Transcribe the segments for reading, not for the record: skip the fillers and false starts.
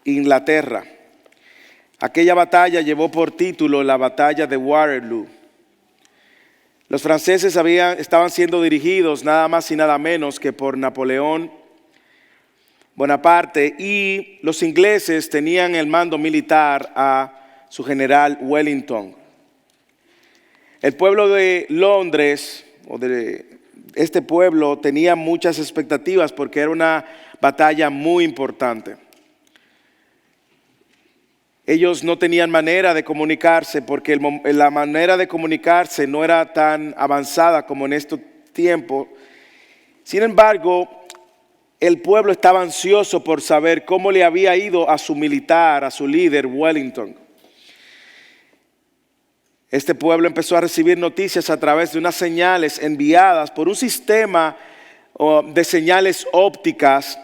Inglaterra. Aquella batalla llevó por título la batalla de Waterloo. Los franceses estaban siendo dirigidos nada más y nada menos que por Napoleón Bonaparte, y los ingleses tenían el mando militar a su general Wellington. El pueblo de Londres, o de este pueblo, tenía muchas expectativas porque era una batalla muy importante. Ellos no tenían manera de comunicarse porque la manera de comunicarse no era tan avanzada como en estos tiempos. Sin embargo, el pueblo estaba ansioso por saber cómo le había ido a su militar, a su líder, Wellington. Este pueblo empezó a recibir noticias a través de unas señales enviadas por un sistema de señales ópticas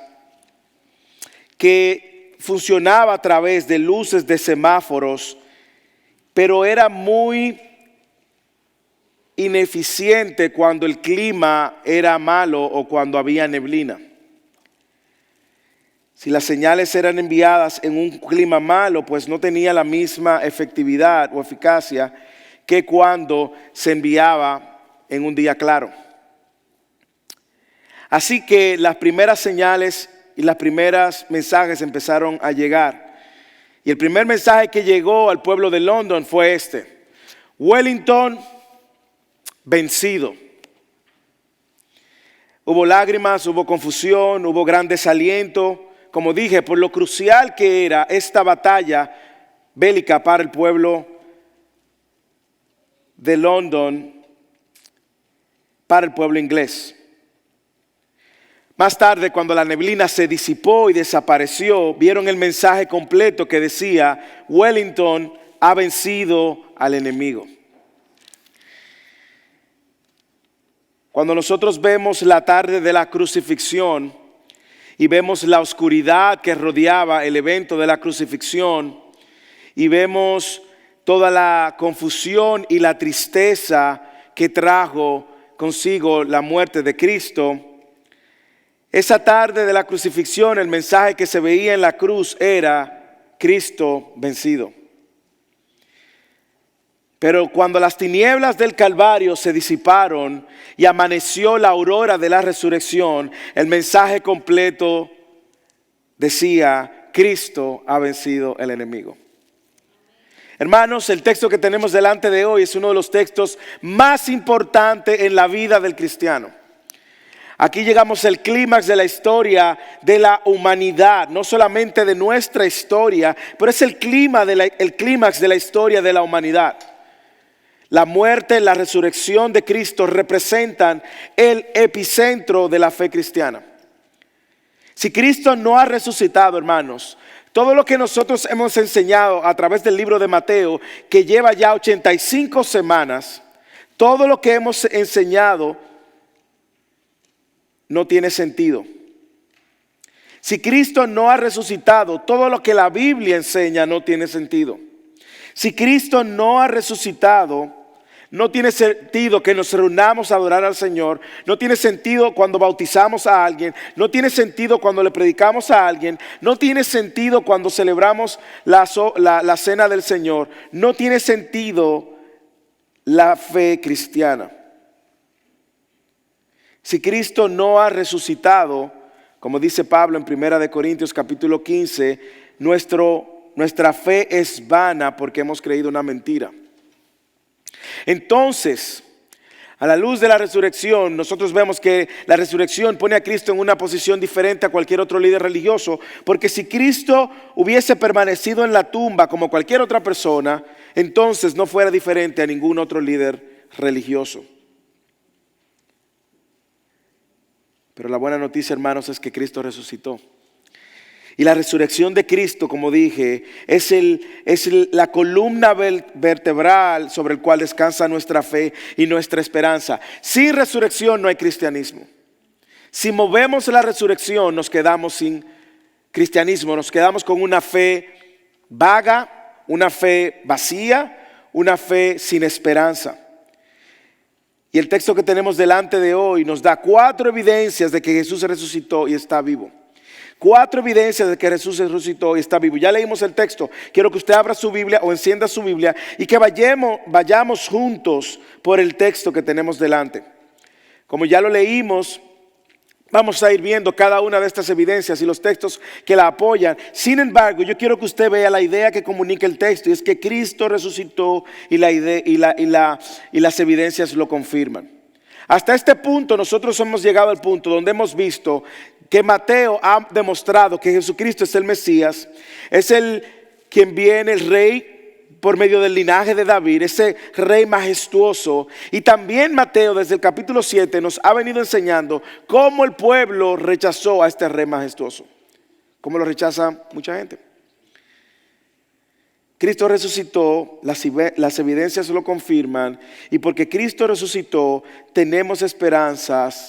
que funcionaba a través de luces de semáforos, pero era muy ineficiente cuando el clima era malo o cuando había neblina. Si las señales eran enviadas en un clima malo, pues no tenía la misma efectividad o eficacia que cuando se enviaba en un día claro. Así que las primeras señales y las primeras mensajes empezaron a llegar. Y el primer mensaje que llegó al pueblo de London fue este: Wellington vencido. Hubo lágrimas, hubo confusión, hubo gran desaliento, como dije, por lo crucial que era esta batalla bélica para el pueblo de London, para el pueblo inglés. Más tarde, cuando la neblina se disipó y desapareció, vieron el mensaje completo que decía: Wellington ha vencido al enemigo. Cuando nosotros vemos la tarde de la crucifixión y vemos la oscuridad que rodeaba el evento de la crucifixión y vemos toda la confusión y la tristeza que trajo consigo la muerte de Cristo, esa tarde de la crucifixión, el mensaje que se veía en la cruz era: Cristo vencido. Pero cuando las tinieblas del Calvario se disiparon y amaneció la aurora de la resurrección, el mensaje completo decía: Cristo ha vencido el enemigo. Hermanos, el texto que tenemos delante de hoy es uno de los textos más importantes en la vida del cristiano. Aquí llegamos al clímax de la historia de la humanidad, no solamente de nuestra historia, pero es el clímax de la historia de la humanidad. La muerte y la resurrección de Cristo representan el epicentro de la fe cristiana. Si Cristo no ha resucitado, hermanos, todo lo que nosotros hemos enseñado a través del libro de Mateo, que lleva ya 85 semanas, todo lo que hemos enseñado no tiene sentido. Si Cristo no ha resucitado, todo lo que la Biblia enseña no tiene sentido. Si Cristo no ha resucitado, no tiene sentido que nos reunamos a adorar al Señor. No tiene sentido cuando bautizamos a alguien. No tiene sentido cuando le predicamos a alguien. No tiene sentido cuando celebramos la cena del Señor. No tiene sentido la fe cristiana. Si Cristo no ha resucitado, como dice Pablo en 1 Corintios capítulo 15, nuestra fe es vana porque hemos creído una mentira. Entonces, a la luz de la resurrección, nosotros vemos que la resurrección pone a Cristo en una posición diferente a cualquier otro líder religioso, porque si Cristo hubiese permanecido en la tumba como cualquier otra persona, entonces no fuera diferente a ningún otro líder religioso. Pero la buena noticia, hermanos, es que Cristo resucitó. Y la resurrección de Cristo, como dije, es la columna vertebral sobre el cual descansa nuestra fe y nuestra esperanza. Sin resurrección no hay cristianismo. Si movemos la resurrección, nos quedamos sin cristianismo. Nos quedamos con una fe vaga, una fe vacía, una fe sin esperanza. Y el texto que tenemos delante de hoy nos da 4 evidencias de que Jesús resucitó y está vivo. 4 evidencias de que Jesús resucitó y está vivo. Ya leímos el texto. Quiero que usted abra su Biblia o encienda su Biblia y que vayamos juntos por el texto que tenemos delante. Como ya lo leímos, vamos a ir viendo cada una de estas evidencias y los textos que la apoyan. Sin embargo, yo quiero que usted vea la idea que comunica el texto, y es que Cristo resucitó y las evidencias lo confirman. Hasta este punto nosotros hemos llegado al punto donde hemos visto que Mateo ha demostrado que Jesucristo es el Mesías, es quien viene, el rey por medio del linaje de David, ese rey majestuoso. Y también Mateo desde el capítulo 7 nos ha venido enseñando cómo el pueblo rechazó a este rey majestuoso, cómo lo rechaza mucha gente. Cristo resucitó, las evidencias lo confirman, y porque Cristo resucitó tenemos esperanza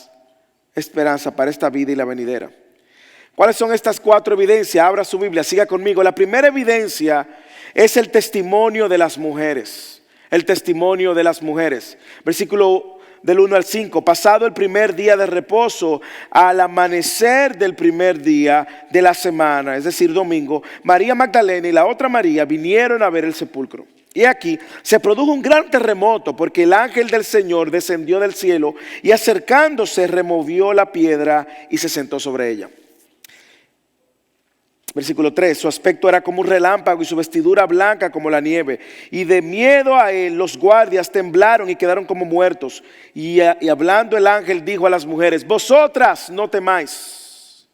para esta vida y la venidera. ¿Cuáles son estas 4 evidencias? Abra su Biblia, siga conmigo. La primera evidencia es el testimonio de las mujeres. El testimonio de las mujeres. Versículo del 1 al 5. Pasado el primer día de reposo, al amanecer del primer día de la semana, es decir, domingo, María Magdalena y la otra María vinieron a ver el sepulcro. Y aquí se produjo un gran terremoto, porque el ángel del Señor descendió del cielo y acercándose removió la piedra y se sentó sobre ella. Versículo 3, su aspecto era como un relámpago y su vestidura blanca como la nieve. Y de miedo a él los guardias temblaron y quedaron como muertos. Y hablando el ángel dijo a las mujeres: vosotras no temáis,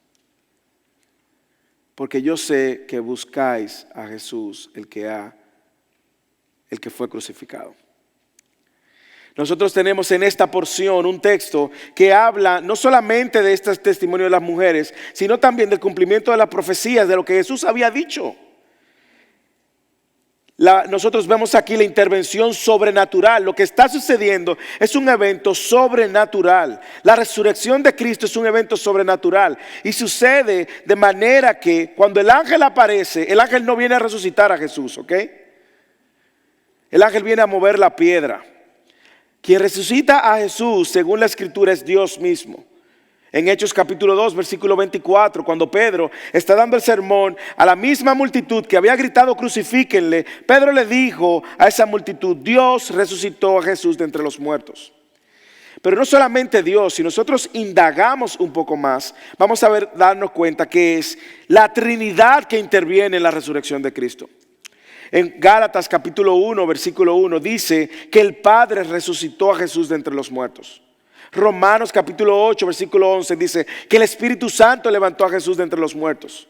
porque yo sé que buscáis a Jesús, el que fue crucificado. Nosotros tenemos en esta porción un texto que habla no solamente de este testimonio de las mujeres, sino también del cumplimiento de las profecías, de lo que Jesús había dicho. Nosotros vemos aquí la intervención sobrenatural. Lo que está sucediendo es un evento sobrenatural. La resurrección de Cristo es un evento sobrenatural. Y sucede de manera que cuando el ángel aparece, el ángel no viene a resucitar a Jesús, ¿ok? El ángel viene a mover la piedra. Quien resucita a Jesús, según la Escritura, es Dios mismo. En Hechos capítulo 2, versículo 24, cuando Pedro está dando el sermón a la misma multitud que había gritado crucifíquenle, Pedro le dijo a esa multitud: Dios resucitó a Jesús de entre los muertos. Pero no solamente Dios, si nosotros indagamos un poco más, vamos a darnos cuenta que es la Trinidad que interviene en la resurrección de Cristo. En Gálatas capítulo 1, versículo 1 dice que el Padre resucitó a Jesús de entre los muertos. Romanos capítulo 8, versículo 11 dice que el Espíritu Santo levantó a Jesús de entre los muertos.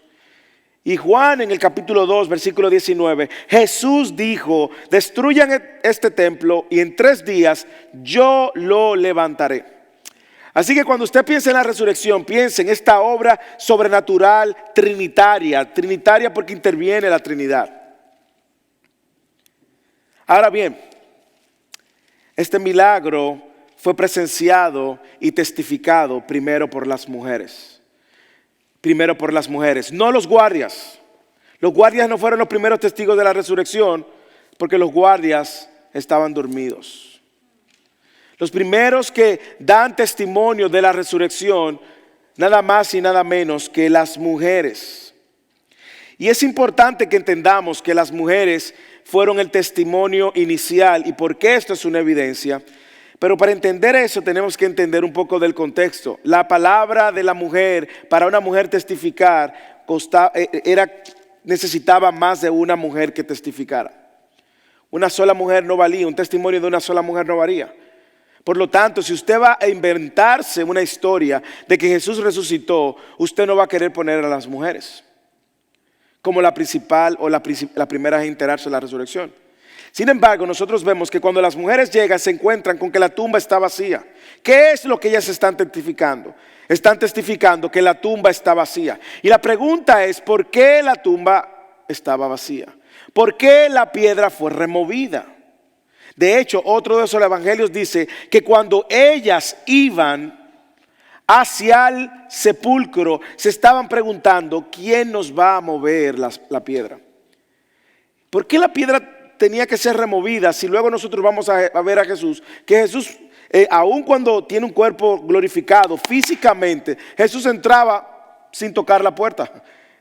Y Juan en el capítulo 2, versículo 19, Jesús dijo: destruyan este templo y en 3 días yo lo levantaré. Así que cuando usted piensa en la resurrección, piense en esta obra sobrenatural trinitaria porque interviene la Trinidad. Ahora bien, este milagro fue presenciado y testificado primero por las mujeres. Primero por las mujeres, no los guardias. Los guardias no fueron los primeros testigos de la resurrección, porque los guardias estaban dormidos. Los primeros que dan testimonio de la resurrección, nada más y nada menos que las mujeres. Y es importante que entendamos que las mujeres fueron el testimonio inicial y por qué esto es una evidencia. Pero para entender eso tenemos que entender un poco del contexto. La palabra de la mujer, para una mujer testificar, necesitaba más de una mujer que testificara. Una sola mujer no valía, un testimonio de una sola mujer no valía. Por lo tanto, si usted va a inventarse una historia de que Jesús resucitó, usted no va a querer poner a las mujeres como la principal o la primera a enterarse de la resurrección. Sin embargo, nosotros vemos que cuando las mujeres llegan se encuentran con que la tumba está vacía. ¿Qué es lo que ellas están testificando? Están testificando que la tumba está vacía. Y la pregunta es: ¿por qué la tumba estaba vacía? ¿Por qué la piedra fue removida? De hecho, otro de esos evangelios dice que cuando ellas iban hacia el sepulcro, se estaban preguntando: ¿quién nos va a mover la piedra? ¿Por qué la piedra tenía que ser removida si luego nosotros vamos a ver a Jesús? Que Jesús, aun cuando tiene un cuerpo glorificado físicamente, Jesús entraba sin tocar la puerta.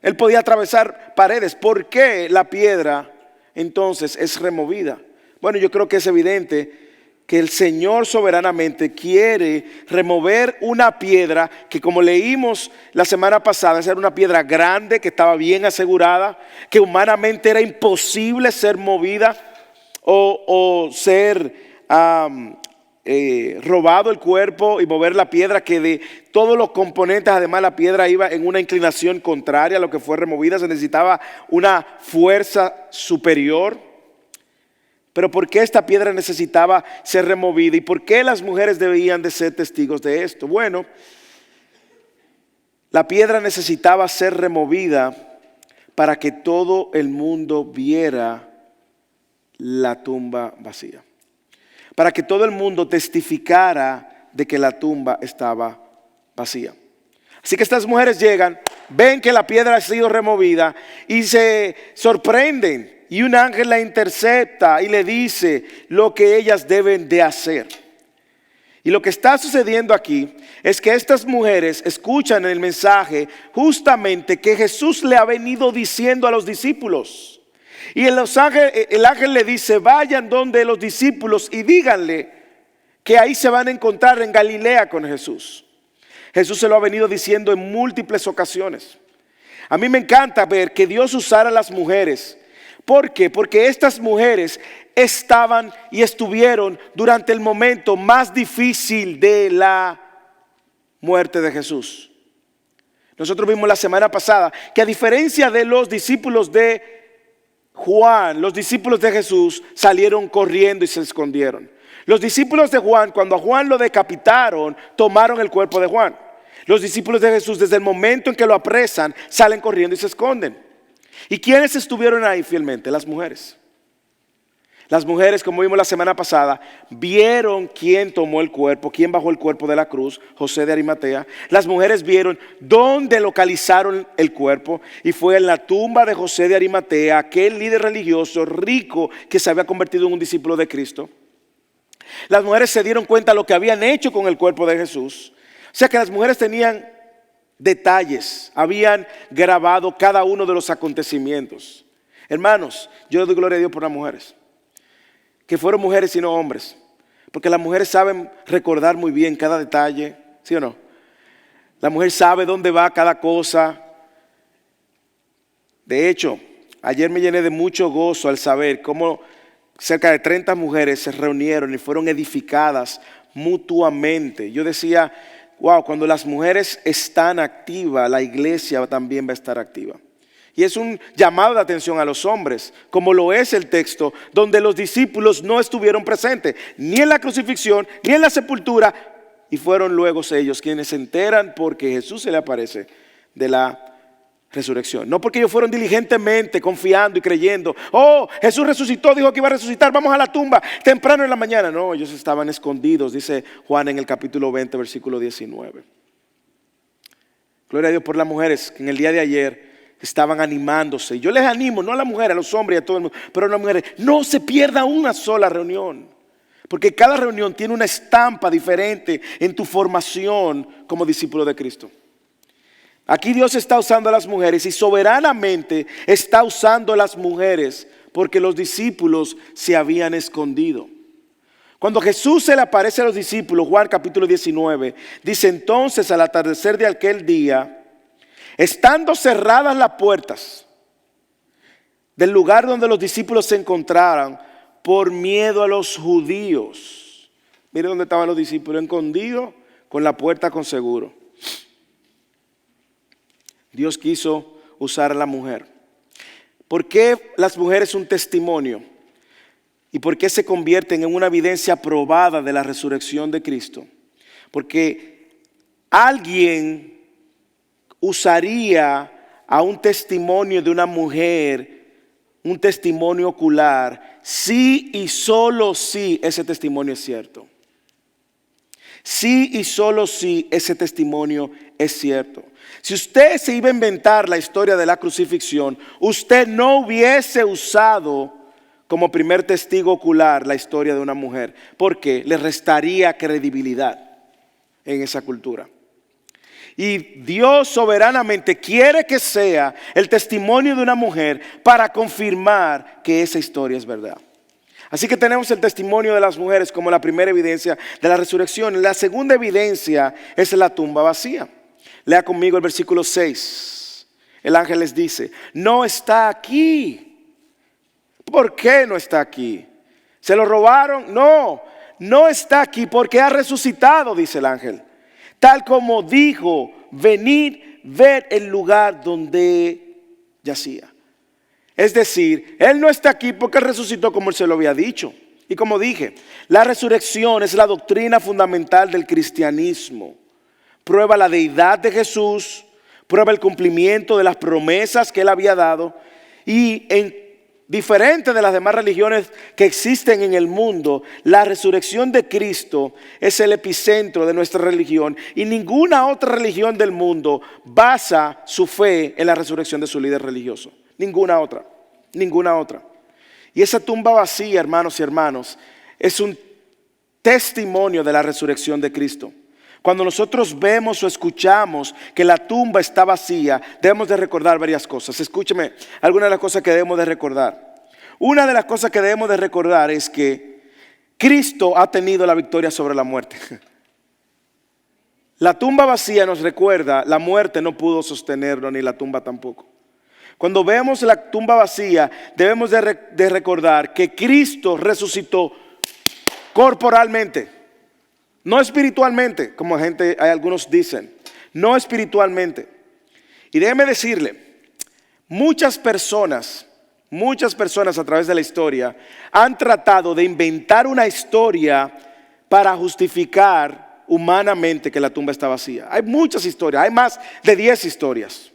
Él podía atravesar paredes. ¿Por qué la piedra entonces es removida? Bueno, yo creo que es evidente que el Señor soberanamente quiere remover una piedra que, como leímos la semana pasada, era una piedra grande que estaba bien asegurada, que humanamente era imposible ser movida o ser robado el cuerpo y mover la piedra, que de todos los componentes, además la piedra iba en una inclinación contraria a lo que fue removida. Se necesitaba una fuerza superior. Pero ¿por qué esta piedra necesitaba ser removida? ¿Y por qué las mujeres debían de ser testigos de esto? Bueno, la piedra necesitaba ser removida para que todo el mundo viera la tumba vacía. Para que todo el mundo testificara de que la tumba estaba vacía. Así que estas mujeres llegan, ven que la piedra ha sido removida y se sorprenden. Y un ángel la intercepta y le dice lo que ellas deben de hacer. Y lo que está sucediendo aquí es que estas mujeres escuchan en el mensaje justamente que Jesús le ha venido diciendo a los discípulos. Y el ángel le dice: vayan donde los discípulos y díganle que ahí se van a encontrar en Galilea con Jesús. Jesús se lo ha venido diciendo en múltiples ocasiones. A mí me encanta ver que Dios usara a las mujeres. ¿Por qué? Porque estas mujeres estaban y estuvieron durante el momento más difícil de la muerte de Jesús. Nosotros vimos la semana pasada que, a diferencia de los discípulos de Juan, los discípulos de Jesús salieron corriendo y se escondieron. Los discípulos de Juan, cuando a Juan lo decapitaron, tomaron el cuerpo de Juan. Los discípulos de Jesús, desde el momento en que lo apresan, salen corriendo y se esconden. ¿Y quiénes estuvieron ahí fielmente? Las mujeres. Las mujeres, como vimos la semana pasada, vieron quién tomó el cuerpo, quién bajó el cuerpo de la cruz, José de Arimatea. Las mujeres vieron dónde localizaron el cuerpo, y fue en la tumba de José de Arimatea, aquel líder religioso rico que se había convertido en un discípulo de Cristo. Las mujeres se dieron cuenta de lo que habían hecho con el cuerpo de Jesús. O sea que las mujeres tenían detalles, habían grabado cada uno de los acontecimientos. Hermanos, yo le doy gloria a Dios por las mujeres, que fueron mujeres y no hombres, porque las mujeres saben recordar muy bien cada detalle, ¿sí o no? La mujer sabe dónde va cada cosa. De hecho, ayer me llené de mucho gozo al saber cómo cerca de 30 mujeres se reunieron y fueron edificadas mutuamente. Yo decía: wow, cuando las mujeres están activas, la iglesia también va a estar activa. Y es un llamado de atención a los hombres, como lo es el texto, donde los discípulos no estuvieron presentes, ni en la crucifixión, ni en la sepultura, y fueron luego ellos quienes se enteran porque Jesús se le aparece de la resurrección. No porque ellos fueron diligentemente confiando y creyendo: oh, Jesús resucitó, dijo que iba a resucitar, vamos a la tumba temprano en la mañana. No, ellos estaban escondidos, dice Juan en el capítulo 20, versículo 19. Gloria a Dios por las mujeres que en el día de ayer estaban animándose. Yo les animo, no a las mujeres, a los hombres y a todo el mundo, pero a las mujeres: no se pierda una sola reunión, porque cada reunión tiene una estampa diferente en tu formación como discípulo de Cristo. Aquí Dios está usando a las mujeres, y soberanamente está usando a las mujeres porque los discípulos se habían escondido. Cuando Jesús se le aparece a los discípulos, Juan capítulo 19, dice: entonces al atardecer de aquel día, estando cerradas las puertas del lugar donde los discípulos se encontraran, por miedo a los judíos. Mire dónde estaban los discípulos, escondidos con la puerta con seguro. Dios quiso usar a la mujer. ¿Por qué las mujeres son un testimonio? ¿Y por qué se convierten en una evidencia probada de la resurrección de Cristo? Porque alguien usaría a un testimonio de una mujer, un testimonio ocular, si y solo si ese testimonio es cierto. Sí y solo si ese testimonio es cierto. Si usted se iba a inventar la historia de la crucifixión, usted no hubiese usado como primer testigo ocular la historia de una mujer, porque le restaría credibilidad en esa cultura. Y Dios soberanamente quiere que sea el testimonio de una mujer para confirmar que esa historia es verdad. Así que tenemos el testimonio de las mujeres como la primera evidencia de la resurrección. La segunda evidencia es la tumba vacía. Lea conmigo el versículo 6. El ángel les dice, no está aquí. ¿Por qué no está aquí? ¿Se lo robaron? No, no está aquí porque ha resucitado, dice el ángel. Tal como dijo, venid, ver el lugar donde yacía. Es decir, Él no está aquí porque resucitó como Él se lo había dicho. Y como dije, la resurrección es la doctrina fundamental del cristianismo. Prueba la deidad de Jesús, prueba el cumplimiento de las promesas que Él había dado. Y diferente de las demás religiones que existen en el mundo, la resurrección de Cristo es el epicentro de nuestra religión. Y ninguna otra religión del mundo basa su fe en la resurrección de su líder religioso. Ninguna otra, ninguna otra. Y esa tumba vacía, hermanos y hermanas, es un testimonio de la resurrección de Cristo. Cuando nosotros vemos o escuchamos que la tumba está vacía, debemos de recordar varias cosas. Escúcheme, algunas de las cosas que debemos de recordar. Una de las cosas que debemos de recordar es que Cristo ha tenido la victoria sobre la muerte. La tumba vacía nos recuerda, la muerte no pudo sostenerlo, ni la tumba tampoco. Cuando vemos la tumba vacía, debemos de recordar que Cristo resucitó corporalmente, no espiritualmente, como algunos dicen, no espiritualmente. Y déjeme decirle, muchas personas a través de la historia han tratado de inventar una historia para justificar humanamente que la tumba está vacía. Hay muchas historias, hay más de 10 historias.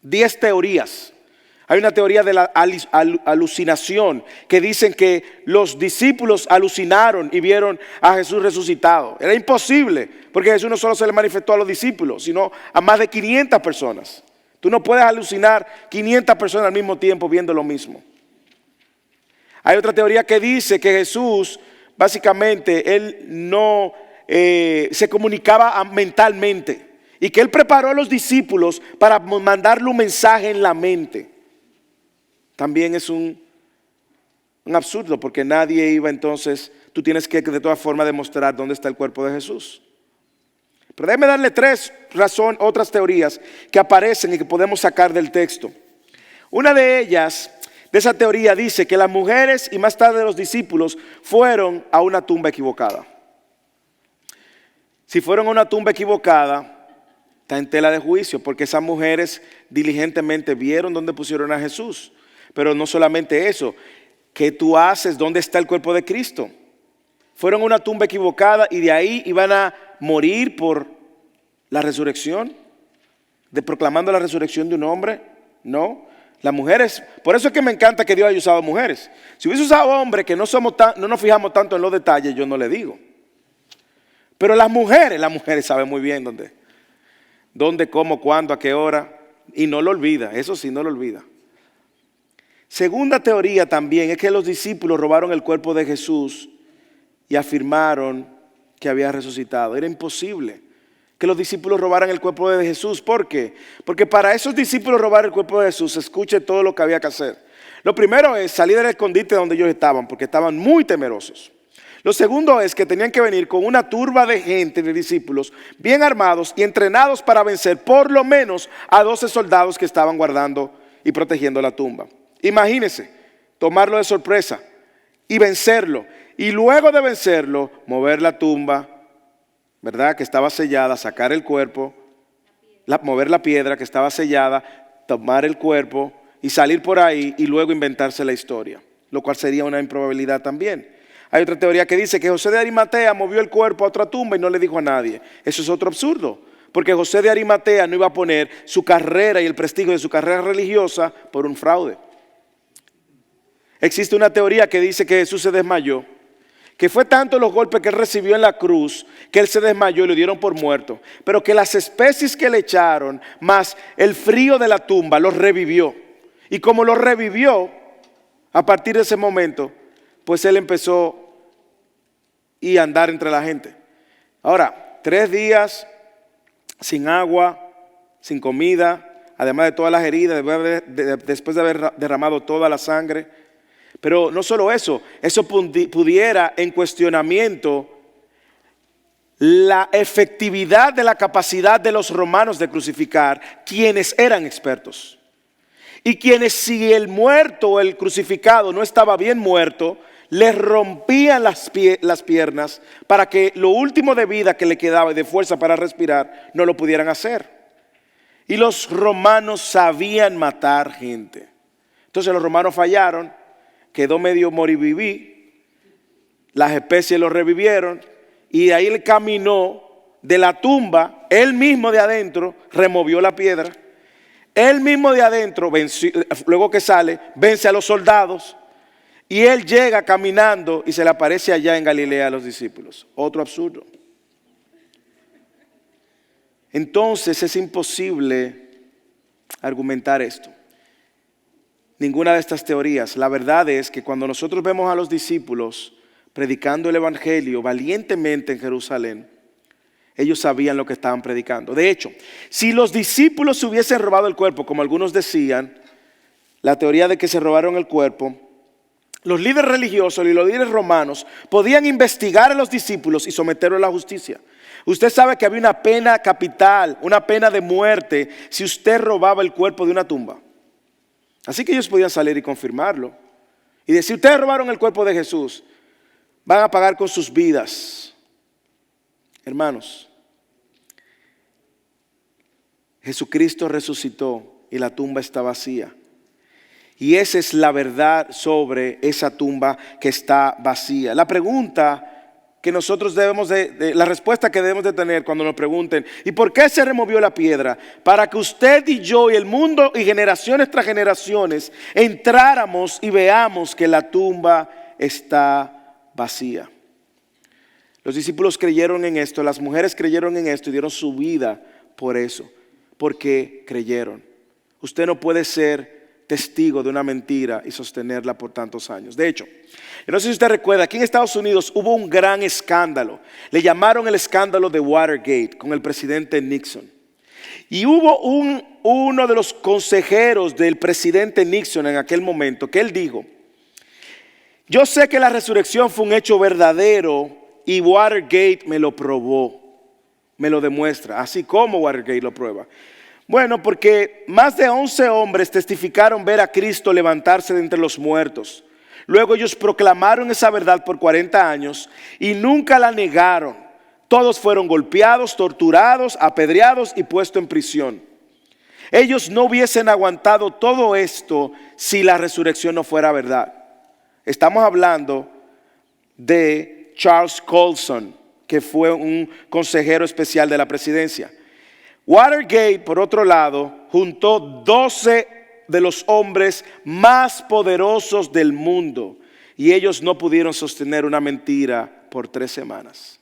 10 teorías. Hay una teoría de la alucinación que dicen que los discípulos alucinaron y vieron a Jesús resucitado. Era imposible porque Jesús no solo se le manifestó a los discípulos, sino a más de 500 personas. Tú no puedes alucinar 500 personas al mismo tiempo viendo lo mismo. Hay otra teoría que dice que Jesús, básicamente, Él no se comunicaba mentalmente. Y que Él preparó a los discípulos para mandarle un mensaje en la mente. También es un absurdo porque nadie iba entonces, tú tienes que de todas formas demostrar dónde está el cuerpo de Jesús. Pero déjeme darle otras teorías que aparecen y que podemos sacar del texto. Una de ellas, de esa teoría, dice que las mujeres y más tarde los discípulos fueron a una tumba equivocada. Si fueron a una tumba equivocada, está en tela de juicio, porque esas mujeres diligentemente vieron dónde pusieron a Jesús. Pero no solamente eso, ¿qué tú haces? ¿Dónde está el cuerpo de Cristo? Fueron a una tumba equivocada y de ahí iban a morir por la resurrección, proclamando la resurrección de un hombre. No, las mujeres, por eso es que me encanta que Dios haya usado mujeres. Si hubiese usado hombres que no nos fijamos tanto en los detalles, yo no le digo. Pero las mujeres saben muy bien dónde, cómo, cuándo, a qué hora, y no lo olvida, eso sí, no lo olvida. Segunda teoría también es que los discípulos robaron el cuerpo de Jesús y afirmaron que había resucitado. Era imposible que los discípulos robaran el cuerpo de Jesús. ¿Por qué? Porque para esos discípulos robar el cuerpo de Jesús, escuche todo lo que había que hacer. Lo primero es salir del escondite donde ellos estaban, porque estaban muy temerosos. Lo segundo es que tenían que venir con una turba de gente, de discípulos, bien armados y entrenados para vencer por lo menos a 12 soldados que estaban guardando y protegiendo la tumba. Imagínense, tomarlo de sorpresa y vencerlo. Y luego de vencerlo, mover la tumba, ¿verdad? Que estaba sellada, sacar el cuerpo, mover la piedra que estaba sellada, tomar el cuerpo y salir por ahí y luego inventarse la historia. Lo cual sería una improbabilidad también. Hay otra teoría que dice que José de Arimatea movió el cuerpo a otra tumba y no le dijo a nadie. Eso es otro absurdo, porque José de Arimatea no iba a poner su carrera y el prestigio de su carrera religiosa por un fraude. Existe una teoría que dice que Jesús se desmayó, que fue tanto los golpes que él recibió en la cruz, que él se desmayó y lo dieron por muerto, pero que las especies que le echaron, más el frío de la tumba, los revivió. Y como los revivió, a partir de ese momento, pues él empezó a andar entre la gente. Ahora, 3 días sin agua, sin comida, además de todas las heridas, después de haber derramado toda la sangre. Pero no solo eso pudiera en cuestionamiento la efectividad de la capacidad de los romanos de crucificar, quienes eran expertos. Y quienes, si el muerto o el crucificado no estaba bien muerto, les rompían las piernas para que lo último de vida que le quedaba y de fuerza para respirar no lo pudieran hacer. Y los romanos sabían matar gente. Entonces los romanos fallaron, quedó medio moriviví, las especies lo revivieron y ahí él caminó de la tumba, él mismo de adentro removió la piedra. Él mismo de adentro, luego que sale, vence a los soldados y él llega caminando y se le aparece allá en Galilea a los discípulos. Otro absurdo. Entonces es imposible argumentar esto. Ninguna de estas teorías. La verdad es que cuando nosotros vemos a los discípulos predicando el evangelio valientemente en Jerusalén, ellos sabían lo que estaban predicando. De hecho, si los discípulos se hubiesen robado el cuerpo, como algunos decían, la teoría de que se robaron el cuerpo, los líderes religiosos y los líderes romanos podían investigar a los discípulos y someterlos a la justicia. Usted sabe que había una pena capital, una pena de muerte, si usted robaba el cuerpo de una tumba. Así que ellos podían salir y confirmarlo. Y decir, ustedes robaron el cuerpo de Jesús, van a pagar con sus vidas. Hermanos, Jesucristo resucitó y la tumba está vacía. Y esa es la verdad sobre esa tumba que está vacía. La pregunta que nosotros la respuesta que debemos de tener cuando nos pregunten, ¿y por qué se removió la piedra? Para que usted y yo y el mundo y generaciones tras generaciones entráramos y veamos que la tumba está vacía. Los discípulos creyeron en esto, las mujeres creyeron en esto y dieron su vida por eso, porque creyeron. Usted no puede ser testigo de una mentira y sostenerla por tantos años. De hecho, yo no sé si usted recuerda, aquí en Estados Unidos hubo un gran escándalo. Le llamaron el escándalo de Watergate con el presidente Nixon. Y hubo uno de los consejeros del presidente Nixon en aquel momento que él dijo, yo sé que la resurrección fue un hecho verdadero y Watergate me lo probó, me lo demuestra, así como Watergate lo prueba. Bueno, porque más de 11 hombres testificaron ver a Cristo levantarse de entre los muertos. Luego ellos proclamaron esa verdad por 40 años y nunca la negaron. Todos fueron golpeados, torturados, apedreados y puestos en prisión. Ellos no hubiesen aguantado todo esto si la resurrección no fuera verdad. Estamos hablando de Charles Colson, que fue un consejero especial de la presidencia. Watergate, por otro lado, juntó 12 de los hombres más poderosos del mundo y ellos no pudieron sostener una mentira por 3 semanas.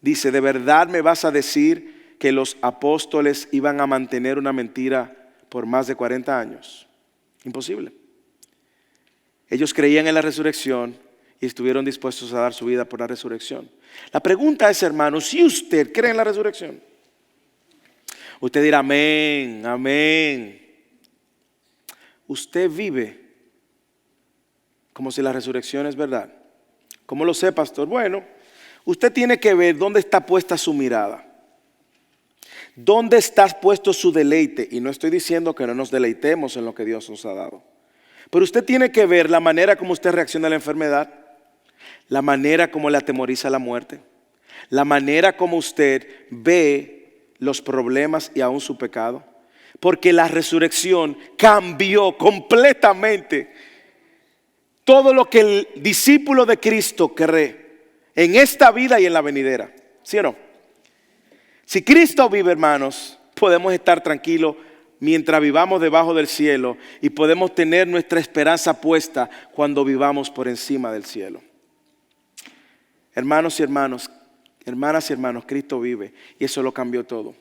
Dice, ¿de verdad me vas a decir que los apóstoles iban a mantener una mentira por más de 40 años? Imposible. Ellos creían en la resurrección y estuvieron dispuestos a dar su vida por la resurrección. La pregunta es, hermano, si usted cree en la resurrección, usted dirá, amén, amén. Usted vive como si la resurrección es verdad. ¿Cómo lo sé, pastor? Bueno, usted tiene que ver dónde está puesta su mirada. ¿Dónde está puesto su deleite? Y no estoy diciendo que no nos deleitemos en lo que Dios nos ha dado. Pero usted tiene que ver la manera como usted reacciona a la enfermedad, la manera como le atemoriza la muerte, la manera como usted ve los problemas y aún su pecado. Porque la resurrección cambió completamente todo lo que el discípulo de Cristo cree en esta vida y en la venidera. ¿Sí o no? Si Cristo vive, hermanos, podemos estar tranquilos mientras vivamos debajo del cielo y podemos tener nuestra esperanza puesta cuando vivamos por encima del cielo. Hermanos y hermanas y hermanos, Cristo vive y eso lo cambió todo.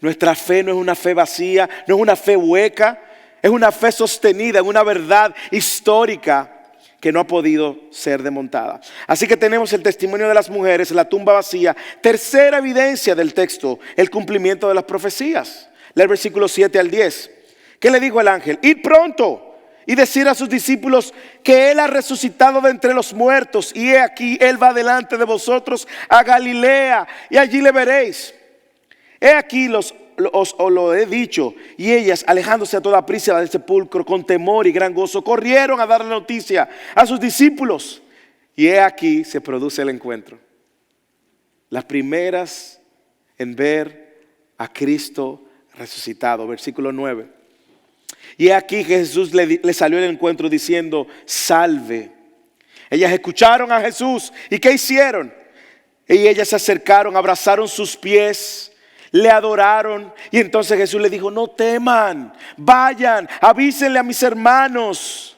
Nuestra fe no es una fe vacía, no es una fe hueca, es una fe sostenida en una verdad histórica que no ha podido ser desmontada. Así que tenemos el testimonio de las mujeres, la tumba vacía. Tercera evidencia del texto, el cumplimiento de las profecías. Lee el versículo 7 al 10. ¿Qué le dijo el ángel? Id pronto y decir a sus discípulos que Él ha resucitado de entre los muertos. Y he aquí, Él va delante de vosotros a Galilea y allí le veréis. He aquí os lo he dicho. Y ellas, alejándose a toda prisa del sepulcro, con temor y gran gozo, corrieron a dar la noticia a sus discípulos. Y he aquí se produce el encuentro. Las primeras en ver a Cristo resucitado. Versículo 9. Y he aquí que Jesús le salió al encuentro diciendo: salve. Ellas escucharon a Jesús. ¿Y qué hicieron? Y ellas se acercaron, abrazaron sus pies, le adoraron. Y entonces Jesús le dijo: no teman, vayan, avísenle a mis hermanos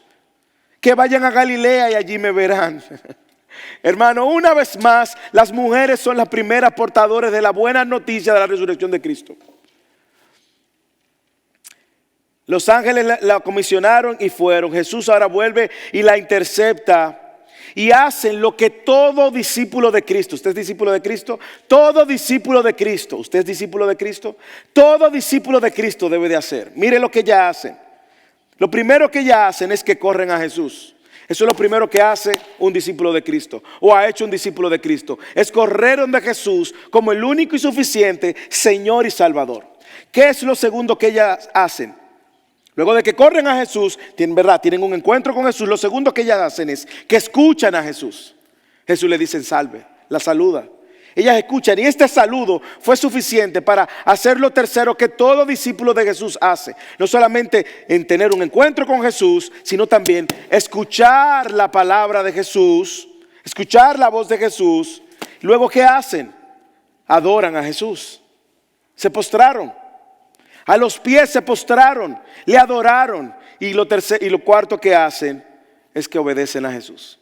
que vayan a Galilea y allí me verán. Hermano, una vez más, las mujeres son las primeras portadoras de la buena noticia de la resurrección de Cristo. Los ángeles la comisionaron y fueron. Jesús ahora vuelve y la intercepta. Y hacen lo que todo discípulo de Cristo. ¿Usted es discípulo de Cristo? Todo discípulo de Cristo. ¿Usted es discípulo de Cristo? Todo discípulo de Cristo debe de hacer. Mire lo que ella hacen. Lo primero que ella hacen es que corren a Jesús. Eso es lo primero que hace un discípulo de Cristo, o ha hecho un discípulo de Cristo. Es correr donde Jesús como el único y suficiente Señor y Salvador. ¿Qué es lo segundo que ellas hacen? Luego de que corren a Jesús, tienen un encuentro con Jesús. Lo segundo que ellas hacen es que escuchan a Jesús. Jesús le dice salve, la saluda. Ellas escuchan y este saludo fue suficiente para hacer lo tercero que todo discípulo de Jesús hace. No solamente en tener un encuentro con Jesús, sino también escuchar la palabra de Jesús, escuchar la voz de Jesús. Luego, ¿qué hacen? Adoran a Jesús. Se postraron. A los pies se postraron, le adoraron. Y lo cuarto que hacen es que obedecen a Jesús.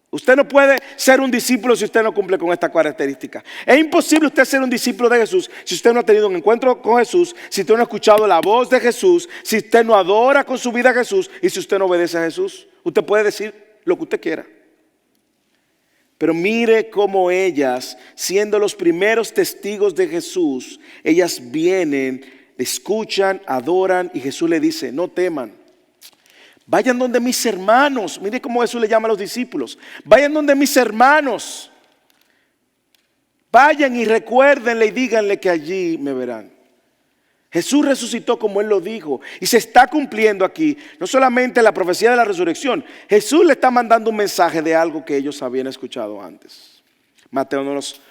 Usted no puede ser un discípulo si usted no cumple con esta característica. Es imposible usted ser un discípulo de Jesús si usted no ha tenido un encuentro con Jesús, si usted no ha escuchado la voz de Jesús, si usted no adora con su vida a Jesús y si usted no obedece a Jesús. Usted puede decir lo que usted quiera. Pero mire cómo ellas, siendo los primeros testigos de Jesús, ellas vienen, escuchan, adoran y Jesús le dice: no teman. Vayan donde mis hermanos. Mire cómo Jesús le llama a los discípulos. Vayan donde mis hermanos. Vayan y recuérdenle y díganle que allí me verán. Jesús resucitó como Él lo dijo. Y se está cumpliendo aquí no solamente la profecía de la resurrección. Jesús le está mandando un mensaje de algo que ellos habían escuchado antes. Mateo nos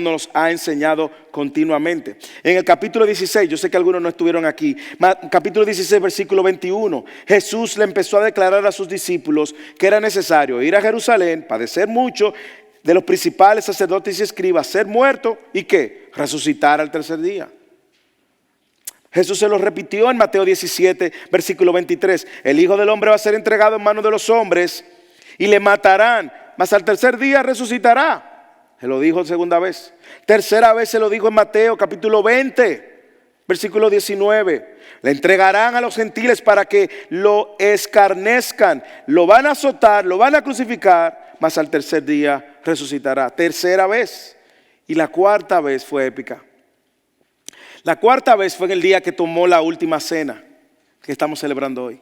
los ha enseñado continuamente. En el capítulo 16, yo sé que algunos no estuvieron aquí, capítulo 16, versículo 21, Jesús le empezó a declarar a sus discípulos que era necesario ir a Jerusalén, padecer mucho de los principales sacerdotes y escribas, ser muerto y ¿qué? Resucitar al tercer día. Jesús se lo repitió en Mateo 17, versículo 23. El Hijo del Hombre va a ser entregado en manos de los hombres y le matarán, mas al tercer día resucitará. Se lo dijo segunda vez. Tercera vez se lo dijo en Mateo capítulo 20, versículo 19. Le entregarán a los gentiles para que lo escarnezcan. Lo van a azotar, lo van a crucificar, mas al tercer día resucitará. Tercera vez. Y la cuarta vez fue épica. La cuarta vez fue en el día que tomó la última cena que estamos celebrando hoy.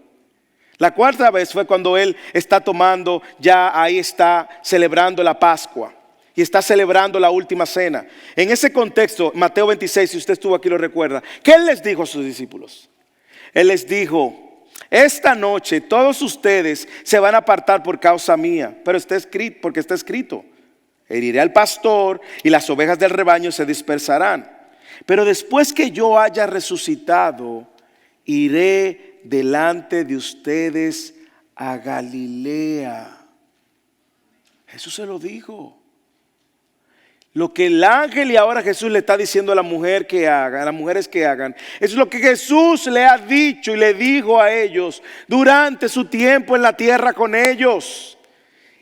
La cuarta vez fue cuando Él está tomando, ya ahí está celebrando la Pascua. Y está celebrando la última cena. En ese contexto, Mateo 26, si usted estuvo aquí lo recuerda. ¿Qué Él les dijo a sus discípulos? Él les dijo: esta noche todos ustedes se van a apartar por causa mía. Pero está escrito, porque está escrito: heriré al pastor y las ovejas del rebaño se dispersarán. Pero después que yo haya resucitado, iré delante de ustedes a Galilea. Jesús se lo dijo. Lo que el ángel y ahora Jesús le está diciendo a la mujer que hagan, a las mujeres que hagan, es lo que Jesús le ha dicho y le dijo a ellos durante su tiempo en la tierra con ellos.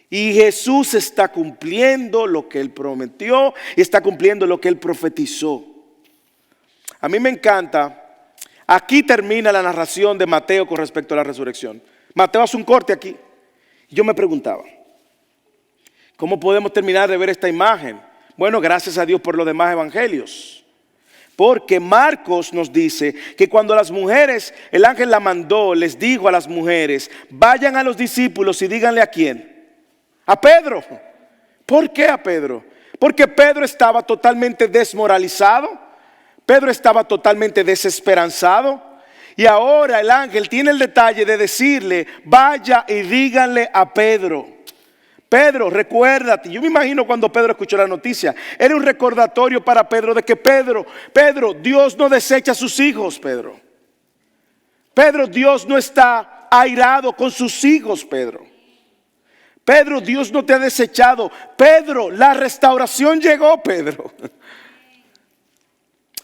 Y Jesús está cumpliendo lo que Él prometió y está cumpliendo lo que Él profetizó. A mí me encanta, aquí termina la narración de Mateo con respecto a la resurrección. Mateo hace un corte aquí Yo me preguntaba, ¿cómo podemos terminar de ver esta imagen? Bueno, gracias a Dios por los demás evangelios. Porque Marcos nos dice que cuando las mujeres, el ángel la mandó, les dijo a las mujeres, vayan a los discípulos y díganle a quién. A Pedro. ¿Por qué a Pedro? Porque Pedro estaba totalmente desmoralizado. Pedro estaba totalmente desesperanzado. Y ahora el ángel tiene el detalle de decirle, vaya y díganle a Pedro. Pedro, recuérdate. Yo me imagino cuando Pedro escuchó la noticia, era un recordatorio para Pedro de que Pedro, Dios no desecha a sus hijos, Pedro. Pedro, Dios no está airado con sus hijos, Pedro. Pedro, Dios no te ha desechado. Pedro, la restauración llegó, Pedro.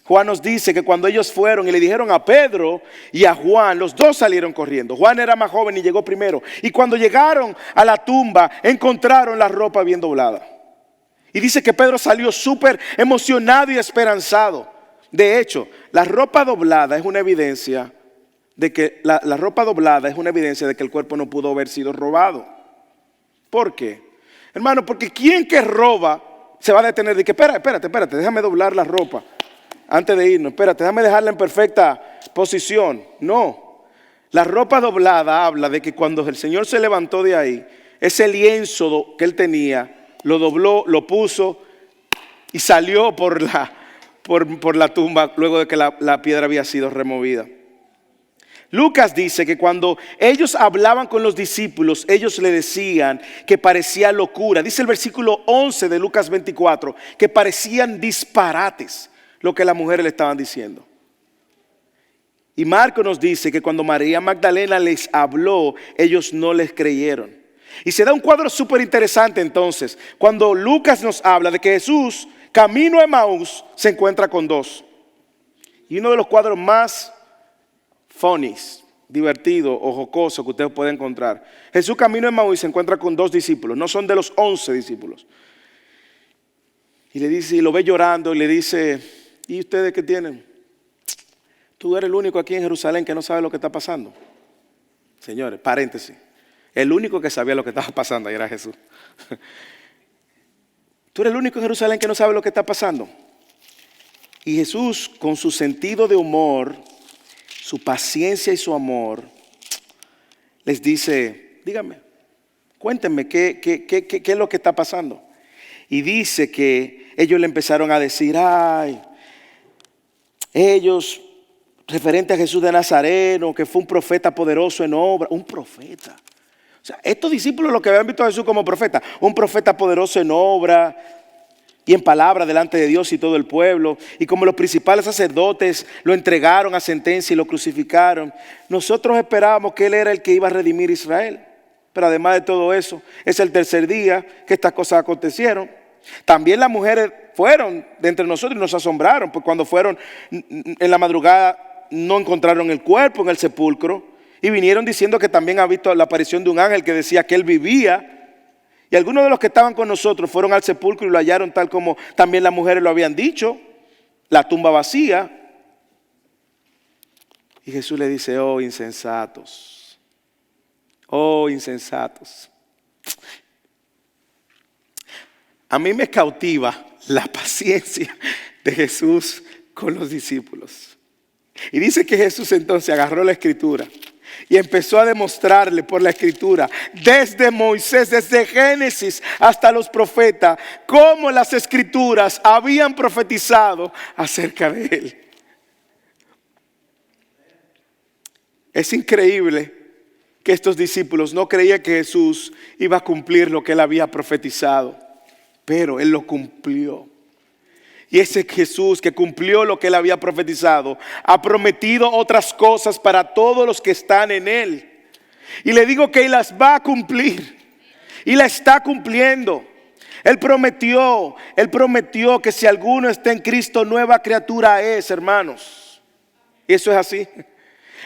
Juan nos dice que cuando ellos fueron y le dijeron a Pedro y a Juan, los dos salieron corriendo. Juan era más joven y llegó primero. Y cuando llegaron a la tumba, encontraron la ropa bien doblada. Y dice que Pedro salió súper emocionado y esperanzado. De hecho, la ropa doblada es una evidencia de que la ropa doblada es una evidencia de que el cuerpo no pudo haber sido robado. ¿Por qué? Hermano, porque quien que roba se va a detener de que espérate, déjame doblar la ropa. Antes de irnos, espérate, déjame dejarla en perfecta posición. No, la ropa doblada habla de que cuando el Señor se levantó de ahí, ese lienzo que él tenía, lo dobló, lo puso y salió por la tumba luego de que la piedra había sido removida. Lucas dice que cuando ellos hablaban con los discípulos, ellos le decían que parecía locura. Dice el versículo 11 de Lucas 24, que parecían disparates lo que las mujeres le estaban diciendo. Y Marcos nos dice que cuando María Magdalena les habló, ellos no les creyeron. Y se da un cuadro súper interesante entonces, cuando Lucas nos habla de que Jesús, camino a Emaús, se encuentra con dos. Y uno de los cuadros más funnies, divertido o jocoso que ustedes pueden encontrar. Jesús camino a Emaús y se encuentra con dos discípulos, no son de los 11 discípulos. Y le dice, y lo ve llorando y le dice, ¿y ustedes qué tienen? Tú eres el único aquí en Jerusalén que no sabe lo que está pasando. Señores, paréntesis. El único que sabía lo que estaba pasando ahí era Jesús. Tú eres el único en Jerusalén que no sabe lo que está pasando. Y Jesús, con su sentido de humor, su paciencia y su amor, les dice, díganme, cuéntenme qué es lo que está pasando. Y dice que ellos le empezaron a decir, ellos, referente a Jesús de Nazareno, que fue un profeta poderoso en obra. Un profeta. O sea, estos discípulos lo que habían visto a Jesús como profeta, un profeta poderoso en obra y en palabra delante de Dios y todo el pueblo. Y como los principales sacerdotes lo entregaron a sentencia y lo crucificaron, nosotros esperábamos que Él era el que iba a redimir a Israel. Pero además de todo eso, es el tercer día que estas cosas acontecieron. También las mujeres fueron de entre nosotros y nos asombraron, porque cuando fueron en la madrugada no encontraron el cuerpo en el sepulcro y vinieron diciendo que también habían visto la aparición de un ángel que decía que él vivía. Y algunos de los que estaban con nosotros fueron al sepulcro y lo hallaron tal como también las mujeres lo habían dicho, la tumba vacía. Y Jesús le dice, oh insensatos, oh insensatos. A mí me cautiva la paciencia de Jesús con los discípulos. Y dice que Jesús entonces agarró la escritura y empezó a demostrarle por la escritura, desde Moisés, desde Génesis hasta los profetas, cómo las escrituras habían profetizado acerca de él. Es increíble que estos discípulos no creían que Jesús iba a cumplir lo que él había profetizado. Pero Él lo cumplió. Y ese Jesús que cumplió lo que Él había profetizado, ha prometido otras cosas para todos los que están en Él. Y le digo que Él las va a cumplir. Y la está cumpliendo. Él prometió que si alguno está en Cristo, nueva criatura es, hermanos. Y eso es así.